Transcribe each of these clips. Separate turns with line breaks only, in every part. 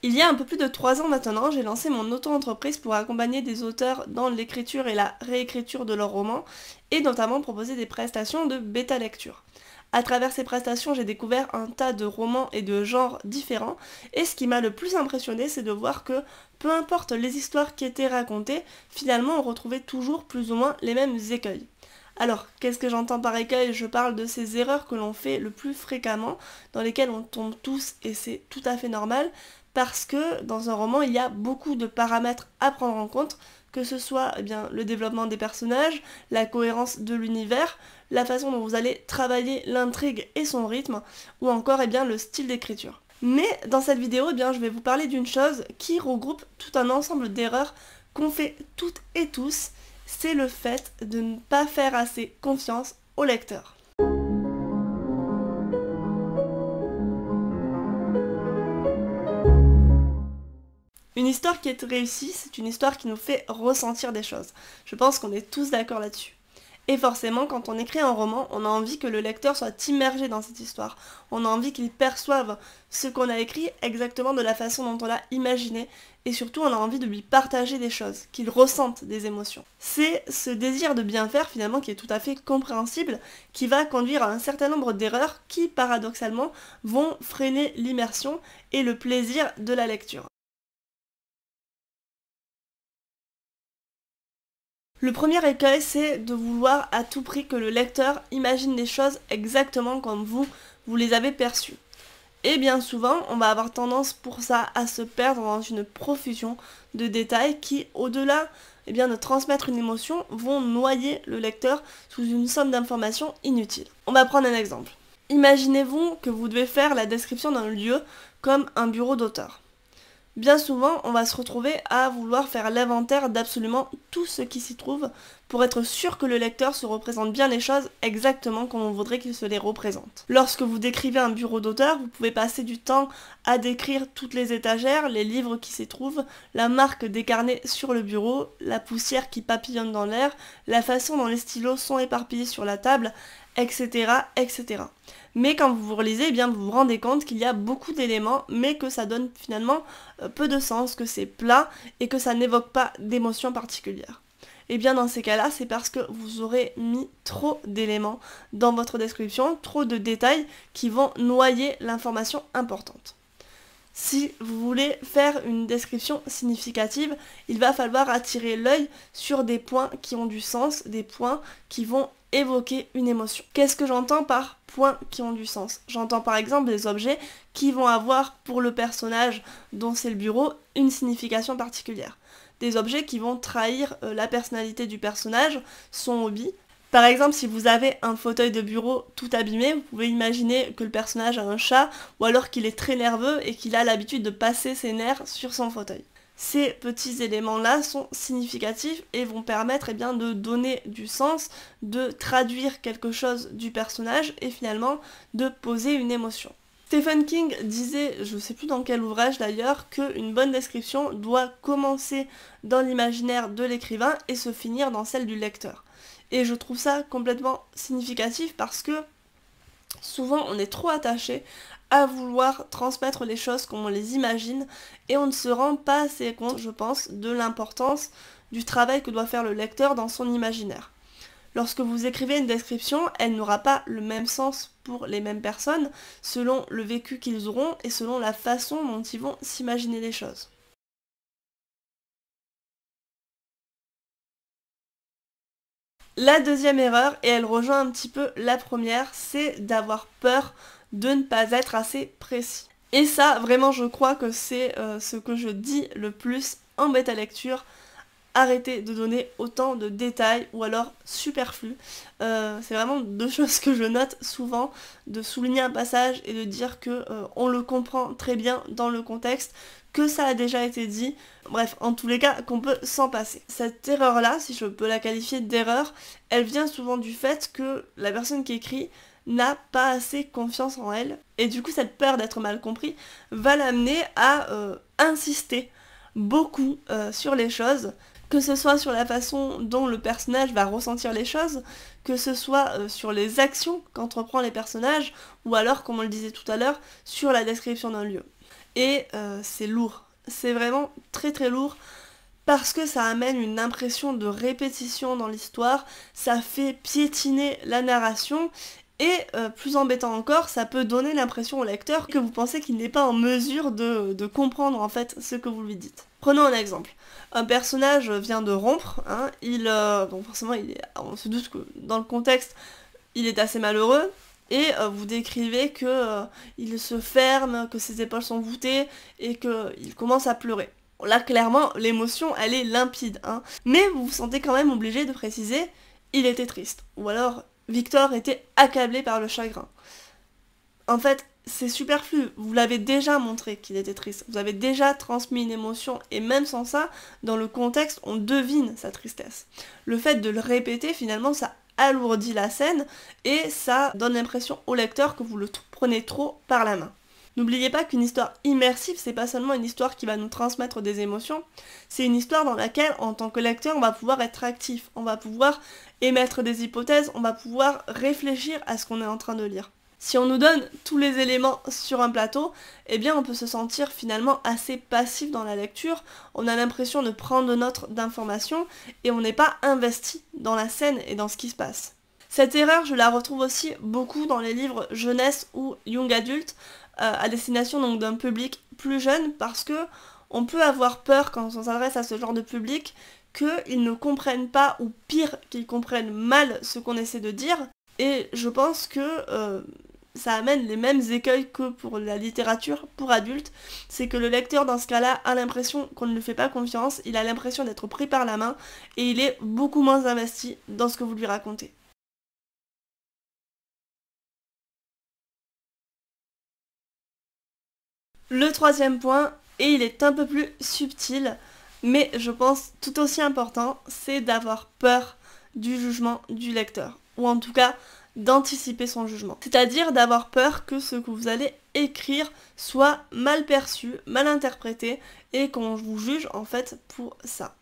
Il y a un peu plus de 3 ans maintenant, j'ai lancé mon auto-entreprise pour accompagner des auteurs dans l'écriture et la réécriture de leurs romans, et notamment proposer des prestations de bêta lecture. À travers ces prestations, j'ai découvert un tas de romans et de genres différents, et ce qui m'a le plus impressionné, c'est de voir que, peu importe les histoires qui étaient racontées, finalement on retrouvait toujours plus ou moins les mêmes écueils. Alors, qu'est-ce que j'entends par écueil? Je parle de ces erreurs que l'on fait le plus fréquemment, dans lesquelles on tombe tous, et c'est tout à fait normal, parce que dans un roman, il y a beaucoup de paramètres à prendre en compte, que ce soit le développement des personnages, la cohérence de l'univers, la façon dont vous allez travailler l'intrigue et son rythme, ou encore le style d'écriture. Mais dans cette vidéo, je vais vous parler d'une chose qui regroupe tout un ensemble d'erreurs qu'on fait toutes et tous, c'est le fait de ne pas faire assez confiance au lecteur. Une histoire qui est réussie, c'est une histoire qui nous fait ressentir des choses. Je pense qu'on est tous d'accord là-dessus. Et forcément, quand on écrit un roman, on a envie que le lecteur soit immergé dans cette histoire. On a envie qu'il perçoive ce qu'on a écrit exactement de la façon dont on l'a imaginé. Et surtout, on a envie de lui partager des choses, qu'il ressente des émotions. C'est ce désir de bien faire, finalement, qui est tout à fait compréhensible, qui va conduire à un certain nombre d'erreurs qui, paradoxalement, vont freiner l'immersion et le plaisir de la lecture. Le premier écueil, c'est de vouloir à tout prix que le lecteur imagine les choses exactement comme vous les avez perçues. Et bien souvent, on va avoir tendance pour ça à se perdre dans une profusion de détails qui, au-delà de transmettre une émotion, vont noyer le lecteur sous une somme d'informations inutiles. On va prendre un exemple. Imaginez-vous que vous devez faire la description d'un lieu comme un bureau d'auteur. Bien souvent, on va se retrouver à vouloir faire l'inventaire d'absolument tout ce qui s'y trouve pour être sûr que le lecteur se représente bien les choses exactement comme on voudrait qu'il se les représente. Lorsque vous décrivez un bureau d'auteur, vous pouvez passer du temps à décrire toutes les étagères, les livres qui s'y trouvent, la marque des carnets sur le bureau, la poussière qui papillonne dans l'air, la façon dont les stylos sont éparpillés sur la table, etc., etc. Mais quand vous vous relisez, vous vous rendez compte qu'il y a beaucoup d'éléments, mais que ça donne finalement peu de sens, que c'est plat et que ça n'évoque pas d'émotion particulière. Et bien dans ces cas-là, c'est parce que vous aurez mis trop d'éléments dans votre description, trop de détails qui vont noyer l'information importante. Si vous voulez faire une description significative, il va falloir attirer l'œil sur des points qui ont du sens, des points qui vont évoquer une émotion. Qu'est-ce que j'entends par points qui ont du sens? J'entends par exemple des objets qui vont avoir pour le personnage dont c'est le bureau une signification particulière. Des objets qui vont trahir la personnalité du personnage, son hobby. Par exemple, si vous avez un fauteuil de bureau tout abîmé, vous pouvez imaginer que le personnage a un chat, ou alors qu'il est très nerveux et qu'il a l'habitude de passer ses nerfs sur son fauteuil. Ces petits éléments-là sont significatifs et vont permettre de donner du sens, de traduire quelque chose du personnage et finalement de poser une émotion. Stephen King disait, je ne sais plus dans quel ouvrage d'ailleurs, qu'une bonne description doit commencer dans l'imaginaire de l'écrivain et se finir dans celle du lecteur. Et je trouve ça complètement significatif parce que souvent on est trop attaché à vouloir transmettre les choses comme on les imagine et on ne se rend pas assez compte, je pense, de l'importance du travail que doit faire le lecteur dans son imaginaire. Lorsque vous écrivez une description, elle n'aura pas le même sens pour les mêmes personnes selon le vécu qu'ils auront et selon la façon dont ils vont s'imaginer les choses. La deuxième erreur, et elle rejoint un petit peu la première, c'est d'avoir peur de ne pas être assez précis. Et ça, vraiment, je crois que c'est ce que je dis le plus en bêta lecture. Arrêtez de donner autant de détails ou alors superflus. C'est vraiment deux choses que je note souvent, de souligner un passage et de dire que on le comprend très bien dans le contexte, que ça a déjà été dit, bref, en tous les cas, qu'on peut s'en passer. Cette erreur-là, si je peux la qualifier d'erreur, elle vient souvent du fait que la personne qui écrit n'a pas assez confiance en elle, et du coup cette peur d'être mal compris va l'amener à insister beaucoup sur les choses, que ce soit sur la façon dont le personnage va ressentir les choses, que ce soit sur les actions qu'entreprend les personnages, ou alors, comme on le disait tout à l'heure, sur la description d'un lieu. et c'est lourd. C'est vraiment très très lourd parce que ça amène une impression de répétition dans l'histoire, ça fait piétiner la narration et plus embêtant encore, ça peut donner l'impression au lecteur que vous pensez qu'il n'est pas en mesure de comprendre en fait ce que vous lui dites. Prenons un exemple. Un personnage vient de rompre, hein, donc forcément on se doute que dans le contexte, il est assez malheureux, et vous décrivez que il se ferme, que ses épaules sont voûtées, et qu'il commence à pleurer. Là, clairement, l'émotion, elle est limpide, hein. Mais vous vous sentez quand même obligé de préciser, il était triste. Ou alors, Victor était accablé par le chagrin. En fait, c'est superflu. Vous l'avez déjà montré qu'il était triste. Vous avez déjà transmis une émotion. Et même sans ça, dans le contexte, on devine sa tristesse. Le fait de le répéter, finalement, ça alourdit la scène et ça donne l'impression au lecteur que vous le prenez trop par la main. N'oubliez pas qu'une histoire immersive, c'est pas seulement une histoire qui va nous transmettre des émotions, c'est une histoire dans laquelle, en tant que lecteur, on va pouvoir être actif, on va pouvoir émettre des hypothèses, on va pouvoir réfléchir à ce qu'on est en train de lire. Si on nous donne tous les éléments sur un plateau, eh bien on peut se sentir finalement assez passif dans la lecture, on a l'impression de prendre note d'informations et on n'est pas investi dans la scène et dans ce qui se passe. Cette erreur, je la retrouve aussi beaucoup dans les livres jeunesse ou young adult, à destination donc d'un public plus jeune, parce que on peut avoir peur quand on s'adresse à ce genre de public qu'ils ne comprennent pas, ou pire, qu'ils comprennent mal ce qu'on essaie de dire, et je pense que ça amène les mêmes écueils que pour la littérature pour adultes, c'est que le lecteur dans ce cas-là a l'impression qu'on ne lui fait pas confiance, il a l'impression d'être pris par la main, et il est beaucoup moins investi dans ce que vous lui racontez. Le troisième point, et il est un peu plus subtil, mais je pense tout aussi important, c'est d'avoir peur du jugement du lecteur. Ou en tout cas, d'anticiper son jugement. C'est-à-dire d'avoir peur que ce que vous allez écrire soit mal perçu, mal interprété, et qu'on vous juge en fait pour ça.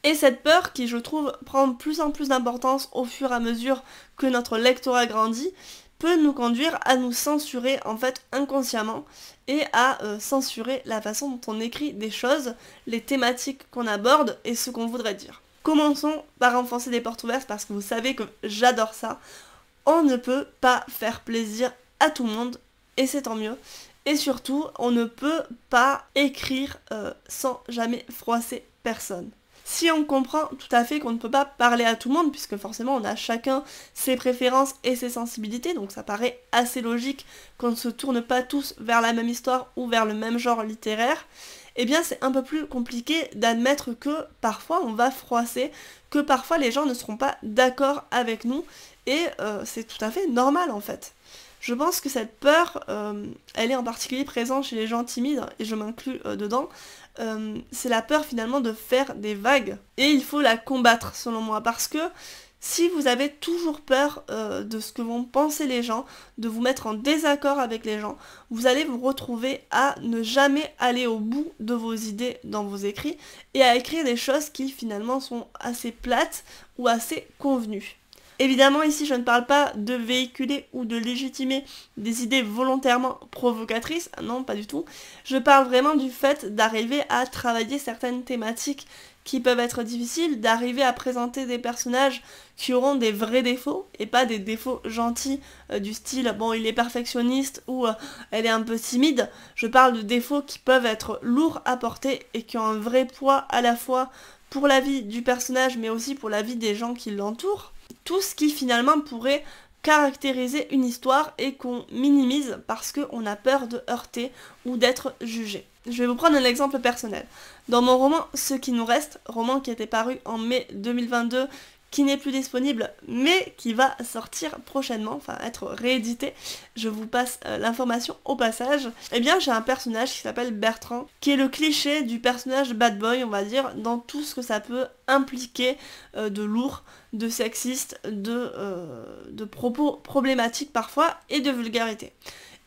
Et cette peur qui, je trouve, prend de plus en plus d'importance au fur et à mesure que notre lectorat grandit, peut nous conduire à nous censurer en fait inconsciemment et à censurer la façon dont on écrit des choses, les thématiques qu'on aborde et ce qu'on voudrait dire. Commençons par enfoncer des portes ouvertes parce que vous savez que j'adore ça. On ne peut pas faire plaisir à tout le monde et c'est tant mieux. Et surtout, on ne peut pas écrire sans jamais froisser personne. Si on comprend tout à fait qu'on ne peut pas parler à tout le monde, puisque forcément on a chacun ses préférences et ses sensibilités, donc ça paraît assez logique qu'on ne se tourne pas tous vers la même histoire ou vers le même genre littéraire, eh bien c'est un peu plus compliqué d'admettre que parfois on va froisser, que parfois les gens ne seront pas d'accord avec nous, et c'est tout à fait normal en fait. Je pense que cette peur, elle est en particulier présente chez les gens timides, et je m'inclus dedans. C'est la peur finalement de faire des vagues. Et il faut la combattre selon moi, parce que si vous avez toujours peur de ce que vont penser les gens, de vous mettre en désaccord avec les gens, vous allez vous retrouver à ne jamais aller au bout de vos idées dans vos écrits, et à écrire des choses qui finalement sont assez plates ou assez convenues. Évidemment, ici, je ne parle pas de véhiculer ou de légitimer des idées volontairement provocatrices, non, pas du tout. Je parle vraiment du fait d'arriver à travailler certaines thématiques qui peuvent être difficiles, d'arriver à présenter des personnages qui auront des vrais défauts, et pas des défauts gentils du style « bon, il est perfectionniste » ou elle est un peu timide ». Je parle de défauts qui peuvent être lourds à porter et qui ont un vrai poids à la fois pour la vie du personnage, mais aussi pour la vie des gens qui l'entourent. Tout ce qui finalement pourrait caractériser une histoire et qu'on minimise parce qu'on a peur de heurter ou d'être jugé. Je vais vous prendre un exemple personnel. Dans mon roman Ce qui nous reste, roman qui était paru en mai 2022, qui n'est plus disponible mais qui va sortir prochainement, enfin être réédité, je vous passe l'information au passage, eh bien j'ai un personnage qui s'appelle Bertrand, qui est le cliché du personnage bad boy, on va dire, dans tout ce que ça peut impliquer de lourd, de sexiste, de propos problématiques parfois, et de vulgarité.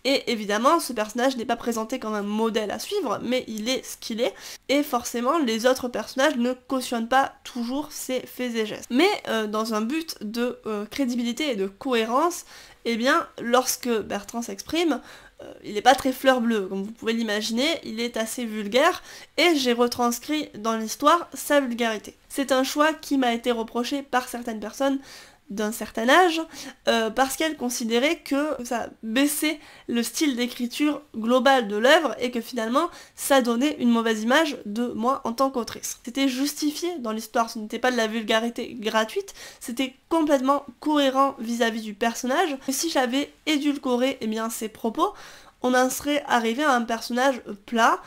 Et évidemment, ce personnage n'est pas présenté comme un modèle à suivre, mais il est ce qu'il est, et forcément, les autres personnages ne cautionnent pas toujours ses faits et gestes. Mais dans un but de crédibilité et de cohérence, eh bien, lorsque Bertrand s'exprime, il n'est pas très fleur bleue, comme vous pouvez l'imaginer, il est assez vulgaire, et j'ai retranscrit dans l'histoire sa vulgarité. C'est un choix qui m'a été reproché par certaines personnes d'un certain âge, parce qu'elles considéraient que ça baissait le style d'écriture global de l'œuvre et que finalement ça donnait une mauvaise image de moi en tant qu'autrice. C'était justifié dans l'histoire, ce n'était pas de la vulgarité gratuite, c'était complètement cohérent vis-à-vis du personnage. Et si j'avais édulcoré ses propos, on en serait arrivé à un personnage plat,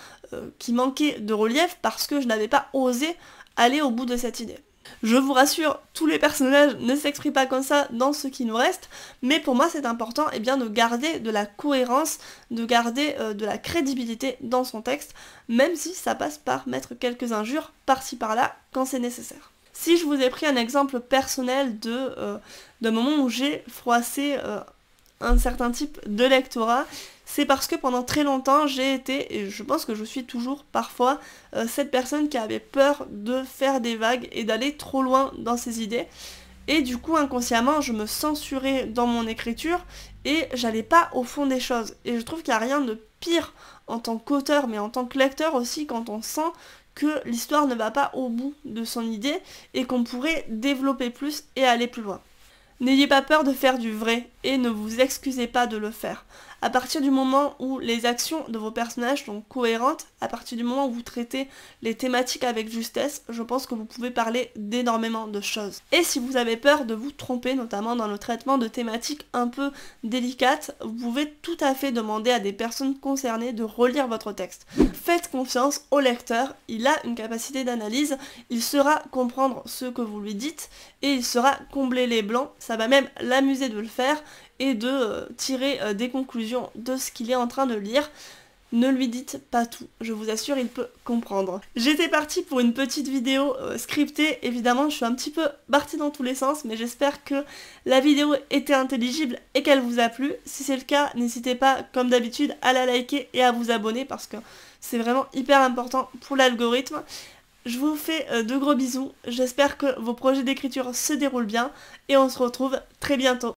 qui manquait de relief parce que je n'avais pas osé aller au bout de cette idée. Je vous rassure, tous les personnages ne s'expriment pas comme ça dans ce qui nous reste, mais pour moi c'est important de garder de la cohérence, de garder de la crédibilité dans son texte, même si ça passe par mettre quelques injures par-ci par-là quand c'est nécessaire. Si je vous ai pris un exemple personnel d'un moment où j'ai froissé un certain type de lectorat, c'est parce que pendant très longtemps j'ai été, et je pense que je suis toujours parfois, cette personne qui avait peur de faire des vagues et d'aller trop loin dans ses idées. Et du coup inconsciemment je me censurais dans mon écriture et j'allais pas au fond des choses. Et je trouve qu'il n'y a rien de pire en tant qu'auteur, mais en tant que lecteur aussi, quand on sent que l'histoire ne va pas au bout de son idée et qu'on pourrait développer plus et aller plus loin. N'ayez pas peur de faire du vrai et ne vous excusez pas de le faire. À partir du moment où les actions de vos personnages sont cohérentes, à partir du moment où vous traitez les thématiques avec justesse, je pense que vous pouvez parler d'énormément de choses. Et si vous avez peur de vous tromper, notamment dans le traitement de thématiques un peu délicates, vous pouvez tout à fait demander à des personnes concernées de relire votre texte. Faites confiance au lecteur, il a une capacité d'analyse, il saura comprendre ce que vous lui dites et il saura combler les blancs, ça va même l'amuser de le faire et de tirer des conclusions de ce qu'il est en train de lire. Ne lui dites pas tout, je vous assure, il peut comprendre. J'étais partie pour une petite vidéo scriptée, évidemment je suis un petit peu partie dans tous les sens, mais j'espère que la vidéo était intelligible et qu'elle vous a plu. Si c'est le cas, n'hésitez pas, comme d'habitude, à la liker et à vous abonner parce que c'est vraiment hyper important pour l'algorithme. Je vous fais de gros bisous, j'espère que vos projets d'écriture se déroulent bien et on se retrouve très bientôt.